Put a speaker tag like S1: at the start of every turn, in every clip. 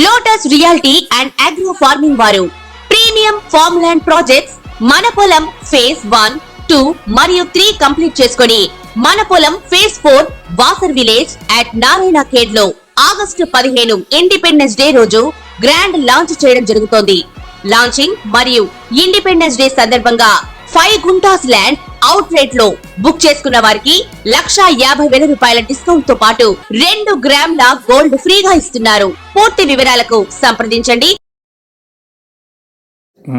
S1: Lotus reality and agro farming వారు premium farm land projects మన పొలం ఫేజ్ 1, 2 మరియు 3 కంప్లీట్ చేసుకొని మన పొలం phase 4 Wasar village at Narayana Khed లో ఆగస్టు 15 ఇండిపెండెన్స్ డే రోజు గ్రాండ్ లాంచ్ చేయడం జరుగుతోంది. లాంచింగ్ మరియు ఇండిపెండెన్స్ డే సందర్భంగా 5 గుంటాస్ ల్యాండ్ అవుట్ రేట్ లో బుక్ చేసుకున్న వారికి 1,50,000 రూపాయల డిస్కౌంట్ తో పాటు 2 గ్రాముల గోల్డ్ ఫ్రీగా ఇస్తున్నారు. పూర్తి వివరాలకు సంప్రదించండి.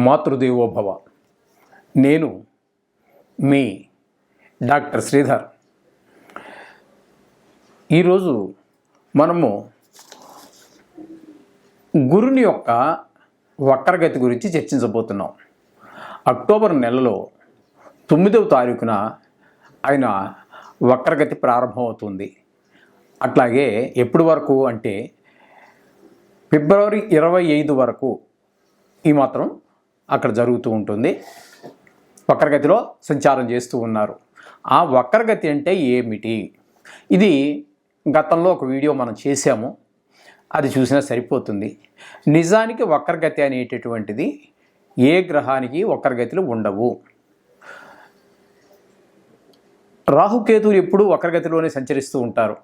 S2: మాతృదేవోభవ. నేను మీ డాక్టర్ శ్రీధర్. ఈరోజు మనము గురుని యొక్క వక్రగతి గురించి చర్చించబోతున్నాం. అక్టోబర్ నెలలో 9వ తారీఖున ఆయన వక్రగతి ప్రారంభమవుతుంది. అట్లాగే ఎప్పటి వరకు అంటే ఫిబ్రవరి 25 వరకు ఈ మాత్రం అక్కడ జరుగుతూ ఉంటుంది. వక్రగతిలో సంచారం చేస్తూ ఉన్నారు. ఆ వక్రగతి అంటే ఏమిటి? ఇది గతంలో ఒక వీడియో మనం చేసాము, అది చూసినా సరిపోతుంది. నిజానికి వక్రగతి అనేటటువంటిది ఏ గ్రహానికి వక్రగతులు ఉండవు. రాహుకేతువులు ఎప్పుడూ వక్రగతిలోనే సంచరిస్తూ ఉంటారు,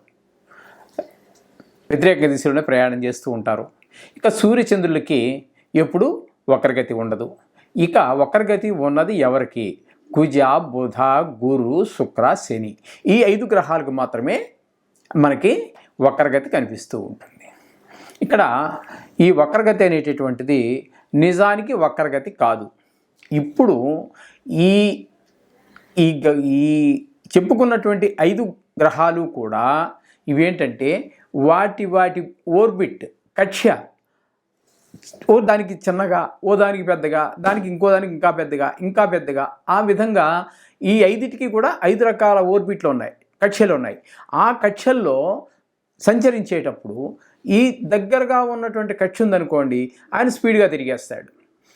S2: వ్యతిరేక దిశలోనే ప్రయాణం చేస్తూ ఉంటారు. ఇక సూర్యచంద్రులకి ఎప్పుడు వక్రగతి ఉండదు. ఇక వక్రగతి ఉన్నది ఎవరికి? కుజ, బుధ, గురు, శుక్ర, శని, ఈ 5 గ్రహాలకు మాత్రమే మనకి వక్రగతి కనిపిస్తూ ఉంటుంది. ఇక్కడ ఈ వక్రగతి అనేటటువంటిది నిజానికి వక్రగతి కాదు. ఇప్పుడు ఈ ఈ ఈ చెప్పుకున్నటువంటి 5 గ్రహాలు కూడా ఇవేంటంటే వాటి ఓర్బిట్, కక్ష్య, ఓ దానికి చిన్నగా, ఓ దానికి పెద్దగా, దానికి ఇంకో దానికి ఇంకా పెద్దగా, ఇంకా పెద్దగా, ఆ విధంగా ఈ 5టికి కూడా 5 రకాల ఓర్బిట్లు ఉన్నాయి, కక్ష్యలు ఉన్నాయి. ఆ కక్ష్యల్లో సంచరించేటప్పుడు ఈ దగ్గరగా ఉన్నటువంటి కక్ష ఉందనుకోండి, ఆయన స్పీడ్గా తిరిగేస్తాడు.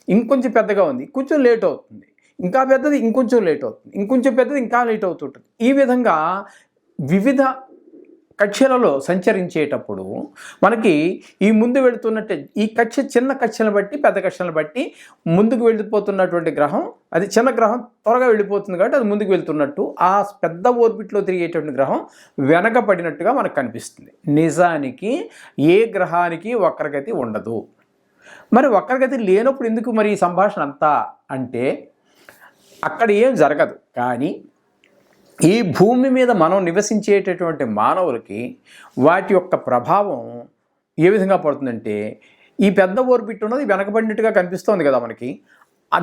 S2: ఇంకొంచెం పెద్దగా ఉంది, కొంచెం లేట్ అవుతుంది. ఇంకా పెద్దది ఇంకొంచెం లేట్ అవుతుంది, ఇంకొంచెం పెద్దది ఇంకా లేట్ అవుతుంటుంది. ఈ విధంగా వివిధ కక్షలలో సంచరించేటప్పుడు మనకి ఈ ముందు వెళుతున్నట్టే ఈ కక్ష, చిన్న కక్షలను బట్టి పెద్ద కక్షలను బట్టి ముందుకు వెళ్ళిపోతున్నటువంటి గ్రహం, అది చిన్న గ్రహం త్వరగా వెళ్ళిపోతుంది కాబట్టి అది ముందుకు వెళ్తున్నట్టు, ఆ పెద్ద ఓర్బిట్లో తిరిగేటువంటి గ్రహం వెనకపడినట్టుగా మనకు కనిపిస్తుంది. నిజానికి ఏ గ్రహానికి వక్రగతి ఉండదు. మరి వక్రగతి లేనప్పుడు ఎందుకు మరి ఈ సంభాషణ అంతా అంటే అక్కడ ఏం జరగదు. కానీ ఈ భూమి మీద మనం నివసించేటటువంటి మానవులకి వాటి యొక్క ప్రభావం ఏ విధంగా పడుతుందంటే, ఈ పెద్ద ఓర్బిట్ ఉన్నది వెనకబడినట్టుగా కనిపిస్తోంది కదా మనకి,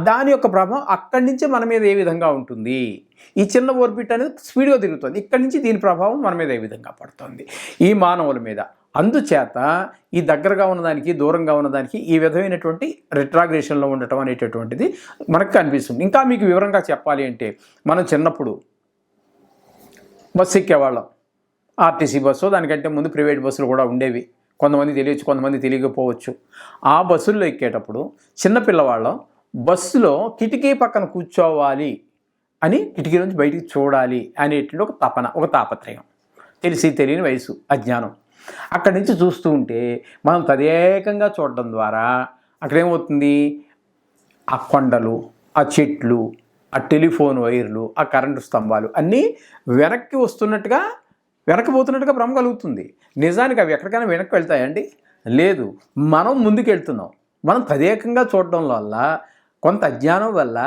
S2: దాని యొక్క ప్రభావం అక్కడి నుంచి మన మీద ఏ విధంగా ఉంటుంది. ఈ చిన్న ఓర్బిట్ అనేది స్పీడ్గా తిరుగుతుంది, ఇక్కడి నుంచి దీని ప్రభావం మన మీద ఏ విధంగా పడుతుంది ఈ మానవుల మీద. అందుచేత ఈ దగ్గరగా ఉన్నదానికి దూరంగా ఉన్నదానికి ఈ విధమైనటువంటి రిట్రాగ్రేషన్లో ఉండటం అనేటటువంటిది మనకు కనిపిస్తుంది. ఇంకా మీకు వివరంగా చెప్పాలి అంటే, మనం చిన్నప్పుడు బస్సు ఎక్కేవాళ్ళం. ఆర్టీసీ బస్సు, దానికంటే ముందు ప్రైవేట్ బస్సులు కూడా ఉండేవి. కొంతమంది తెలియచ్చు, కొంతమంది తెలియకపోవచ్చు. ఆ బస్సుల్లో ఎక్కేటప్పుడు చిన్నపిల్లవాళ్ళం బస్సులో కిటికీ పక్కన కూర్చోవాలి అని, కిటికీ నుంచి బయటికి చూడాలి అనేటువంటి ఒక తపన, ఒక తాపత్రయం, తెలిసి తెలియని వయసు, అజ్ఞానం. అక్కడి నుంచి చూస్తూ ఉంటే మనం తదేకంగా చూడడం ద్వారా అక్కడేమవుతుంది, ఆ కొండలు, ఆ చెట్లు, ఆ టెలిఫోన్ వైర్లు, ఆ కరెంటు స్తంభాలు అన్నీ వెనక్కి వస్తున్నట్టుగా, వెనక్కిపోతున్నట్టుగా భ్రమ కలుగుతుంది. నిజానికి అవి ఎక్కడికైనా వెనక్కి వెళ్తాయండి? లేదు, మనం ముందుకు వెళ్తున్నాం. మనం తదేకంగా చూడడం వల్ల కొంత అజ్ఞానం వల్ల,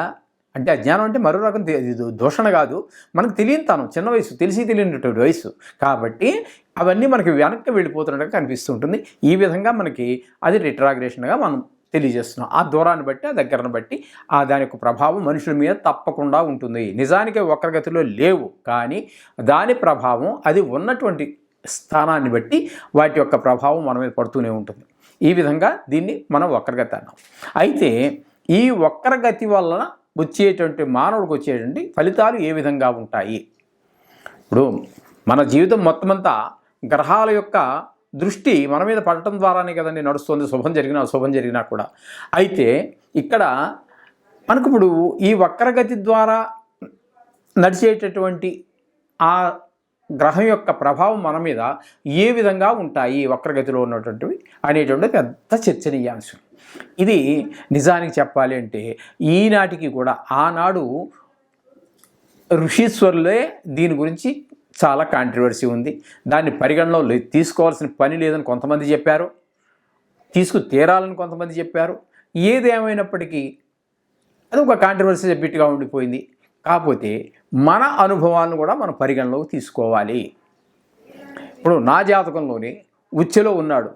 S2: అంటే అజ్ఞానం అంటే మరో రకం దూషణ కాదు, మనకు తెలియనితనం, చిన్న వయసు, తెలిసి తెలియనటువంటి వయసు కాబట్టి అవన్నీ మనకి వెనక్కి వెళ్ళిపోతున్నట్టుగా కనిపిస్తూ ఉంటుంది. ఈ విధంగా మనకి అది రిట్రాగ్రేషన్గా మనం తెలియజేస్తున్నాం. ఆ దూరాన్ని బట్టి, ఆ దగ్గరను బట్టి దాని యొక్క ప్రభావం మనుషుల మీద తప్పకుండా ఉంటుంది. నిజానికి వక్రగతిలో లేవు, కానీ దాని ప్రభావం అది ఉన్నటువంటి స్థానాన్ని బట్టి వాటి యొక్క ప్రభావం మన మీద పడుతూనే ఉంటుంది. ఈ విధంగా దీన్ని మనం వక్రగతి అన్నాం. అయితే ఈ వక్రగతి వలన వచ్చేటువంటి మానవుడికి వచ్చేటువంటి ఫలితాలు ఏ విధంగా ఉంటాయి? ఇప్పుడు మన జీవితం మొత్తమంతా గ్రహాల యొక్క దృష్టి మన మీద పడటం ద్వారానే కదండి నడుస్తుంది, శుభం జరిగినా అశుభం జరిగినా కూడా. అయితే ఇక్కడ మనకు ఇప్పుడు ఈ వక్రగతి ద్వారా నడిచేటటువంటి ఆ గ్రహం యొక్క ప్రభావం మన మీద ఏ విధంగా ఉంటాయి వక్రగతిలో ఉన్నటువంటివి అనేటువంటి పెద్ద చర్చనీయాంశం. ఇది నిజానికి చెప్పాలి అంటే ఈనాటికి కూడా ఆనాడు ఋషీశ్వరులే దీని గురించి చాలా కాంట్రవర్సీ ఉంది. దాన్ని పరిగణలో తీసుకోవాల్సిన పని లేదని కొంతమంది చెప్పారు, తీరాలని కొంతమంది చెప్పారు. ఏదేమైనప్పటికీ అది ఒక కాంట్రవర్సీ బిట్గా ఉండిపోయింది. కాకపోతే మన అనుభవాలను కూడా మనం పరిగణలోకి తీసుకోవాలి. ఇప్పుడు నా జాతకంలోనే ఉచ్చెలో ఉన్నాడు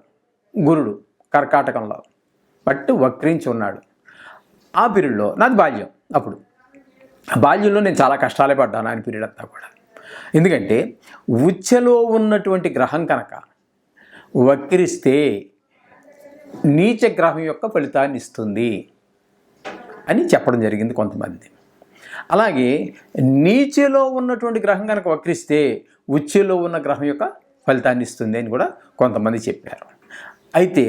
S2: గురుడు కర్కాటకంలో, బట్ వక్రించి ఉన్నాడు. ఆ పీరియడ్లో నాది బాల్యం. అప్పుడు బాల్యంలో నేను చాలా కష్టాలే పడ్డాను ఆయన పీరియడ్ అంతా కూడా. ఎందుకంటే ఉచ్చెలో ఉన్నటువంటి గ్రహం కనుక వక్రిస్తే నీచ గ్రహం యొక్క ఫలితాన్ని ఇస్తుంది అని చెప్పడం జరిగింది కొంతమంది. అలాగే నీచలో ఉన్నటువంటి గ్రహం కనుక వక్రిస్తే ఉచ్చెలో ఉన్న గ్రహం యొక్క ఫలితాన్ని ఇస్తుంది అని కూడా కొంతమంది చెప్పారు. అయితే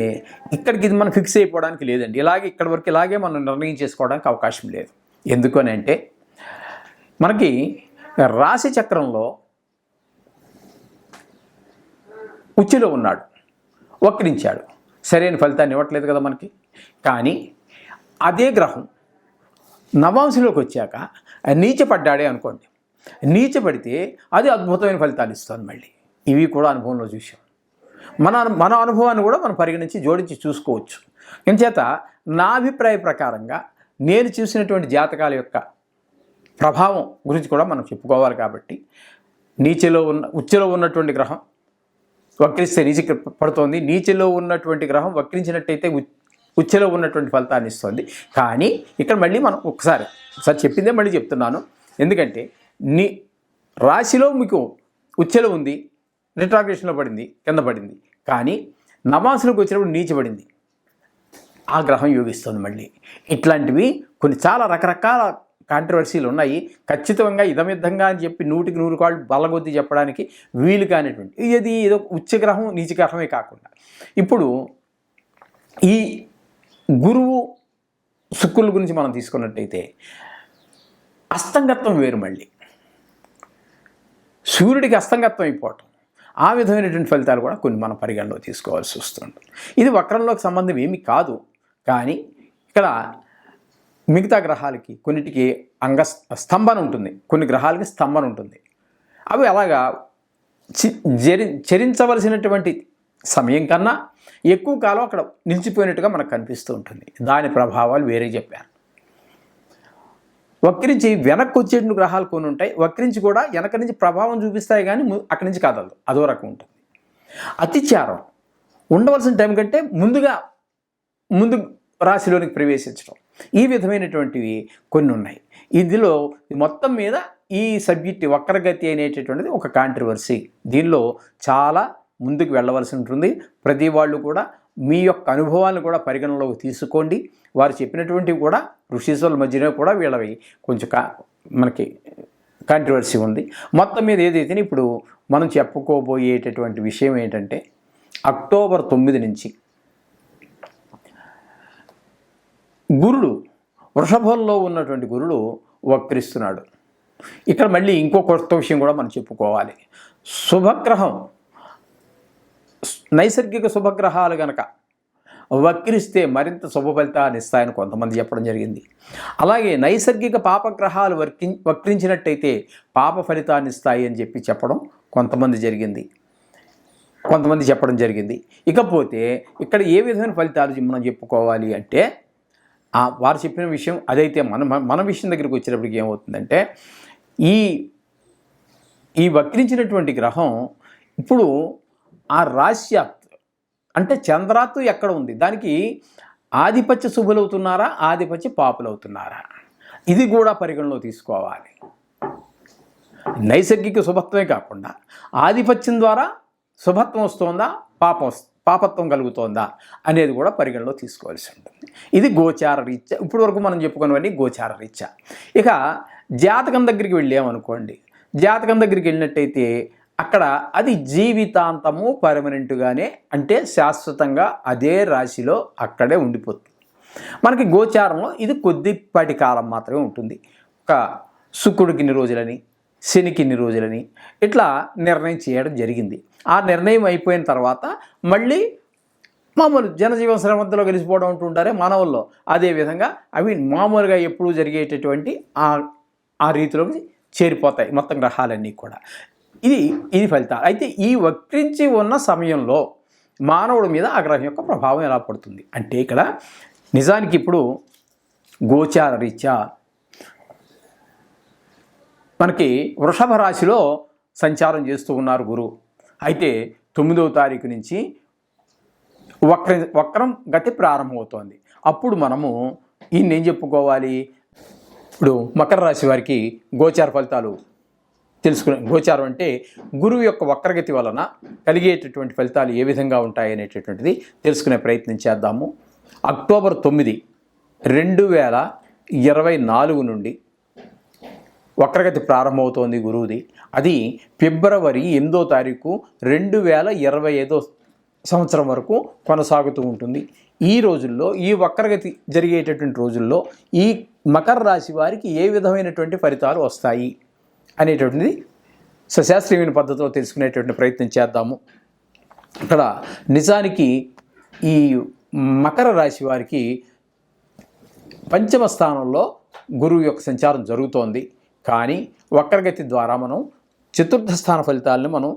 S2: ఇక్కడికి ఇది మనం ఫిక్స్ అయిపోవడానికి లేదండి. ఇక్కడి వరకు ఇలాగే మనం నిర్ణయం చేసుకోవడానికి అవకాశం లేదు. ఎందుకని అంటే మనకి రాశి చక్రంలో ఉచ్చులో ఉన్నాడు, వక్రించాడు, సరైన ఫలితాన్ని ఇవ్వట్లేదు కదా మనకి. కానీ అదే గ్రహం నవాంశంలోకి వచ్చాక నీచపడ్డాడే అనుకోండి, నీచపడితే అది అద్భుతమైన ఫలితాలు ఇస్తుంది మళ్ళీ. ఇవి కూడా అనుభవంలో చూసాం. మన అనుభవాన్ని కూడా మనం పరిగణించి జోడించి చూసుకోవచ్చు. ఇంచేత నా అభిప్రాయ ప్రకారంగా నేను చూసినటువంటి జాతకాల యొక్క ప్రభావం గురించి కూడా మనం చెప్పుకోవాలి. కాబట్టి ఉచ్చులో ఉన్నటువంటి గ్రహం వక్రిస్తే నీచకి పడుతోంది, నీచలో ఉన్నటువంటి గ్రహం వక్రించినట్టయితే ఉచ్చులో ఉన్నటువంటి ఫలితాన్ని ఇస్తుంది. కానీ ఇక్కడ మళ్ళీ మనం ఒకసారి చెప్పిందే మళ్ళీ చెప్తున్నాను. ఎందుకంటే రాశిలో మీకు ఉచ్చులో ఉంది, రిట్రాగ్రేషన్లో పడింది, కింద పడింది. కానీ నవాంశంలోకి వచ్చినప్పుడు నీచబడింది, ఆ గ్రహం యోగిస్తుంది మళ్ళీ. ఇట్లాంటివి కొన్ని చాలా రకరకాల కాంట్రవర్సీలు ఉన్నాయి. ఖచ్చితంగా ఇదమిద్దంగా అని చెప్పి 100కి 100 కాళ్ళు బల్లగొద్ది చెప్పడానికి వీలు కానిటువంటి ఇది ఏదో ఉచ్చగ్రహం నీచగ్రహమే కాకుండా ఇప్పుడు ఈ గురువు శుక్రుల గురించి మనం తీసుకున్నట్టయితే అస్తంగత్వం వేరు. మళ్ళీ సూర్యుడికి అస్తంగత్వం అయిపోవటం, ఆ విధమైనటువంటి ఫలితాలు కూడా కొన్ని మనం పరిగణలో తీసుకోవాల్సి వస్తుంది. ఇది వక్రంలోకి సంబంధం ఏమీ కాదు. కానీ ఇక్కడ మిగతా గ్రహాలకి కొన్నిటికి స్తంభన ఉంటుంది, కొన్ని గ్రహాలకి స్తంభన ఉంటుంది. అవి అలాగా చరించవలసినటువంటి సమయం కన్నా ఎక్కువ కాలం అక్కడ నిలిచిపోయినట్టుగా మనకు కనిపిస్తూ ఉంటుంది. దాని ప్రభావాలు వేరే చెప్పారు. వక్రించి వెనక్కి వచ్చేటువంటి గ్రహాలు కొన్ని ఉంటాయి, వక్రించి కూడా వెనక నుంచి ప్రభావం చూపిస్తాయి కానీ అక్కడి నుంచి కదలదు, అదో రకం ఉంటుంది. అతిచారం ఉండవలసిన టైం కంటే ముందు రాశిలోనికి ప్రవేశించడం, ఈ విధమైనటువంటివి కొన్ని ఉన్నాయి. ఇందులో మొత్తం మీద ఈ సబ్జెక్ట్ వక్రగతి అనేటటువంటిది ఒక కాంట్రవర్సీ. దీనిలో చాలా ముందుకు వెళ్ళవలసి ఉంటుంది. ప్రతి వాళ్ళు కూడా మీ యొక్క అనుభవాలను కూడా పరిగణనలోకి తీసుకోండి. వారు చెప్పినటువంటివి కూడా ఋషీశ్వరుల మధ్యనే కూడా వీళ్ళవి కొంచెం మనకి కాంట్రవర్సీ ఉంది. మొత్తం మీద ఏదైతే ఇప్పుడు మనం చెప్పుకోబోయేటటువంటి విషయం ఏంటంటే అక్టోబర్ 9 నుంచి గురుడు వృషభంలో ఉన్నటువంటి గురుడు వక్రిస్తున్నాడు. ఇక్కడ మళ్ళీ ఇంకో కొత్త విషయం కూడా మనం చెప్పుకోవాలి. శుభగ్రహం నైసర్గిక శుభగ్రహాలు కనుక వక్రిస్తే మరింత శుభ ఫలితాన్ని ఇస్తాయని కొంతమంది చెప్పడం జరిగింది. అలాగే నైసర్గిక పాపగ్రహాలు వక్రించినట్టయితే పాప ఫలితాన్ని ఇస్తాయి అని చెప్పడం కొంతమంది చెప్పడం జరిగింది. ఇకపోతే ఇక్కడ ఏ విధమైన ఫలితాలు మనం చెప్పుకోవాలి అంటే వారు చెప్పిన విషయం అదైతే మన విషయం దగ్గరికి వచ్చేటప్పటికి ఏమవుతుందంటే ఈ వక్రించినటువంటి గ్రహం ఇప్పుడు ఆ రాశ్యాత్ అంటే చంద్రాత్తు ఎక్కడ ఉంది, దానికి ఆధిపత్య శుభులవుతున్నారా, ఆధిపత్య పాపులవుతున్నారా, ఇది కూడా పరిగణలో తీసుకోవాలి. నైసర్గిక శుభత్వమే కాకుండా ఆధిపత్యం ద్వారా శుభత్వం వస్తుందా, పాపత్వం కలుగుతోందా అనేది కూడా పరిగణలో తీసుకోవాల్సి ఉంటుంది. ఇది గోచార రీత్యా, ఇప్పటి వరకు మనం చెప్పుకున్నవన్నీ గోచార రీత్యా. ఇక జాతకం దగ్గరికి వెళ్ళామనుకోండి, జాతకం దగ్గరికి వెళ్ళినట్టయితే అక్కడ అది జీవితాంతము పర్మనెంట్గానే, అంటే శాశ్వతంగా అదే రాశిలో అక్కడే ఉండిపోతుంది. మనకి గోచారంలో ఇది కొద్దిపాటి కాలం మాత్రమే ఉంటుంది. ఒక శుక్రుడికి ఇన్ని రోజులని, శనికి ఇన్ని రోజులని ఇట్లా నిర్ణయం చేయడం జరిగింది. ఆ నిర్ణయం అయిపోయిన తర్వాత మళ్ళీ మామూలు జనజీవన శ్రమంతలో కలిసిపోవడం ఉంటుంటారే మానవుల్లో, అదేవిధంగా అవి మామూలుగా ఎప్పుడూ జరిగేటటువంటి ఆ రీతిలోకి చేరిపోతాయి మొత్తం గ్రహాలన్నీ కూడా. ఇది ఫలితాలు. అయితే ఈ వక్రించి ఉన్న సమయంలో మానవుడి మీద ఆ గ్రహం యొక్క ప్రభావం ఎలా పడుతుంది అంటే, ఇక్కడ నిజానికి ఇప్పుడు గోచార రీత్యా మనకి వృషభ రాశిలో సంచారం చేస్తూ ఉన్నారు గురువు. అయితే 9వ తారీఖు నుంచి వక్రం గతి ప్రారంభమవుతోంది. అప్పుడు మనము ఏం చెప్పుకోవాలి, ఇప్పుడు మకర రాశి వారికి గోచార ఫలితాలు తెలుసుకునే, గోచారం అంటే గురువు యొక్క వక్రగతి వలన కలిగేటటువంటి ఫలితాలు ఏ విధంగా ఉంటాయి అనేటటువంటిది తెలుసుకునే ప్రయత్నం చేద్దాము. అక్టోబర్ 9, 2024 నుండి వక్రగతి ప్రారంభమవుతోంది గురువుది. అది ఫిబ్రవరి 8వ తారీఖు 2025 సంవత్సరం వరకు కొనసాగుతూ ఉంటుంది. ఈ రోజుల్లో, ఈ వక్రగతి జరిగేటటువంటి రోజుల్లో ఈ మకర రాశి వారికి ఏ విధమైనటువంటి ఫలితాలు వస్తాయి అనేటువంటిది సశాస్త్రీయమైన పద్ధతిలో తెలుసుకునేటువంటి ప్రయత్నం చేద్దాము. ఇక్కడ నిజానికి ఈ మకర రాశి వారికి పంచమ స్థానంలో గురువు యొక్క సంచారం జరుగుతోంది. కానీ వక్రగతి ద్వారా మనం చతుర్థ స్థాన ఫలితాలను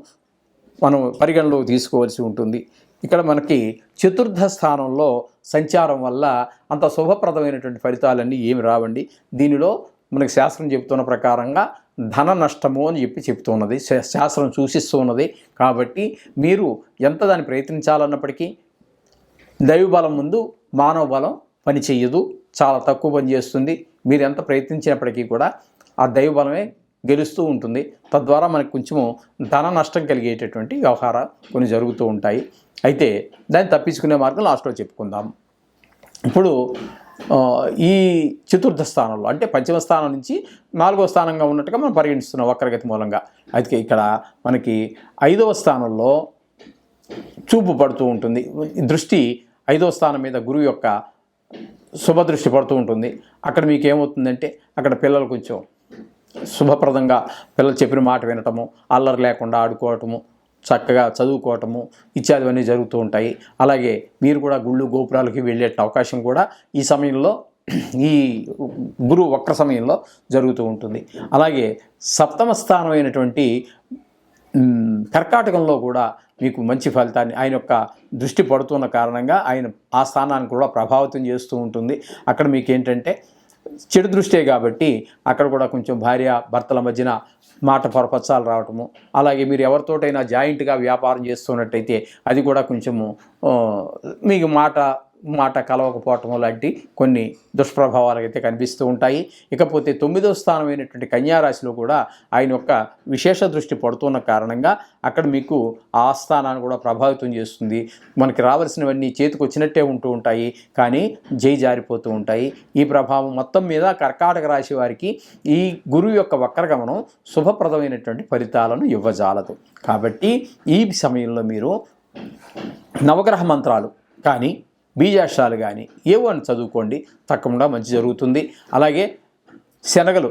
S2: మనం పరిగణలోకి తీసుకోవాల్సి ఉంటుంది. ఇక్కడ మనకి చతుర్థ స్థానంలో సంచారం వల్ల అంత శుభప్రదమైనటువంటి ఫలితాలన్నీ ఏమి రావండి. దీనిలో మనకి శాస్త్రం చెబుతున్న ప్రకారంగా ధన నష్టము అని చెప్తున్నది, శాస్త్రం సూచిస్తున్నది. కాబట్టి మీరు ఎంత దాన్ని ప్రయత్నించాలన్నప్పటికీ దైవబలం ముందు మానవ బలం పని చెయ్యదు, చాలా తక్కువ పని చేస్తుంది. మీరు ఎంత ప్రయత్నించినప్పటికీ కూడా ఆ దైవబలమే గెలుస్తూ ఉంటుంది. తద్వారా మనకు కొంచెము ధన నష్టం కలిగేటటువంటి వ్యవహారాలు కొన్ని జరుగుతూ ఉంటాయి. అయితే దాన్ని తప్పించుకునే మార్గం లాస్ట్లో చెప్పుకుందాం. ఇప్పుడు ఈ చతుర్థ స్థానంలో అంటే పంచమ స్థానం నుంచి 4వ స్థానంగా ఉన్నట్టుగా మనం పరిగణిస్తున్నాం వక్రగతి మూలంగా. అయితే ఇక్కడ మనకి 5వ స్థానంలో చూపు పడుతూ ఉంటుంది. దృష్టి 5వ స్థానం మీద గురువు యొక్క శుభదృష్టి పడుతూ ఉంటుంది. అక్కడ మీకు ఏమవుతుందంటే, అక్కడ పిల్లలు కొంచెం శుభప్రదంగా పిల్లలు చెప్పిన మాట వినటము, అల్లరి లేకుండా ఆడుకోవటము, చక్కగా చదువుకోవటము ఇత్యాదివన్నీ జరుగుతూ ఉంటాయి. అలాగే మీరు కూడా గుళ్ళు గోపురాలకి వెళ్ళే అవకాశం కూడా ఈ సమయంలో, ఈ గురువు వక్ర సమయంలో జరుగుతూ ఉంటుంది. అలాగే సప్తమ స్థానం అయినటువంటి కర్కాటకంలో కూడా మీకు మంచి ఫలితాన్ని ఆయన యొక్క దృష్టి పడుతున్న కారణంగా ఆయన ఆ స్థానాన్ని కూడా ప్రభావితం చేస్తూ ఉంటుంది. అక్కడ మీకు ఏంటంటే చెడు దృష్టే కాబట్టి అక్కడ కూడా కొంచెం భార్య భర్తల మధ్యన మాట పొరపచ్చాలు రావటము, అలాగే మీరు ఎవరితోటైనా జాయింట్గా వ్యాపారం చేస్తున్నట్టయితే అది కూడా కొంచెము మీకు మాట కలవకపోవటం లాంటి కొన్ని దుష్ప్రభావాలు అయితే కనిపిస్తూ ఉంటాయి. ఇకపోతే 9వ స్థానమైనటువంటి కన్యారాశిలో కూడా ఆయన యొక్క విశేష దృష్టి పడుతున్న కారణంగా అక్కడ మీకు ఆ స్థానాన్ని కూడా ప్రభావితం చేస్తుంది. మనకి రావాల్సినవన్నీ చేతికి వచ్చినట్టే ఉంటూ ఉంటాయి, కానీ జారిపోతూ ఉంటాయి. ఈ ప్రభావం మొత్తం మీద కర్కాటక రాశి వారికి ఈ గురువు యొక్క వక్రగమనం శుభప్రదమైనటువంటి ఫలితాలను ఇవ్వజాలదు. కాబట్టి ఈ సమయంలో మీరు నవగ్రహ మంత్రాలు కానీ బీజాక్షరాలు కానీ ఏవో అని చదువుకోండి, తప్పకుండా మంచి జరుగుతుంది. అలాగే శనగలు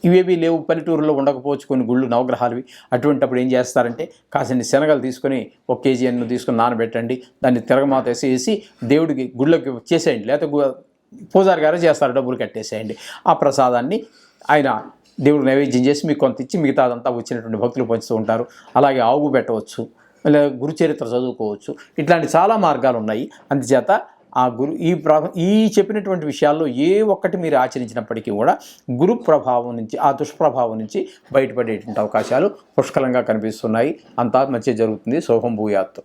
S2: ఇవేవి లేవు, పల్లెటూరులో ఉండకపోవచ్చు కొన్ని గుళ్ళు నవగ్రహాలవి, అటువంటిప్పుడు ఏం చేస్తారంటే కాసిన శనగలు తీసుకొని 1 కేజీ అన్ను తీసుకొని నానబెట్టండి, దాన్ని తిరగమాత వేసి దేవుడికి గుళ్ళకి చేసేయండి, లేకపోతే పూజారి గారే చేస్తారు, డబ్బులు కట్టేసేయండి. ఆ ప్రసాదాన్ని ఆయన దేవుడికి నైవేద్యం చేసి మీకు కొంత ఇచ్చి మిగతాదంతా వచ్చినటువంటి భక్తులు పంచుతూ ఉంటారు. అలాగే ఆవు పెట్టవచ్చు, లేదా గురుచరిత్ర చదువుకోవచ్చు. ఇట్లాంటి చాలా మార్గాలు ఉన్నాయి. అందుచేత ఆ ఈ చెప్పినటువంటి విషయాల్లో ఏ ఒక్కటి మీరు ఆచరించినప్పటికీ కూడా గురు ప్రభావం నుంచి, ఆ దుష్ప్రభావం నుంచి బయటపడేటువంటి అవకాశాలు పుష్కలంగా కనిపిస్తున్నాయి. అంతా మంచి జరుగుతుంది. శోభం భూయాత్తు.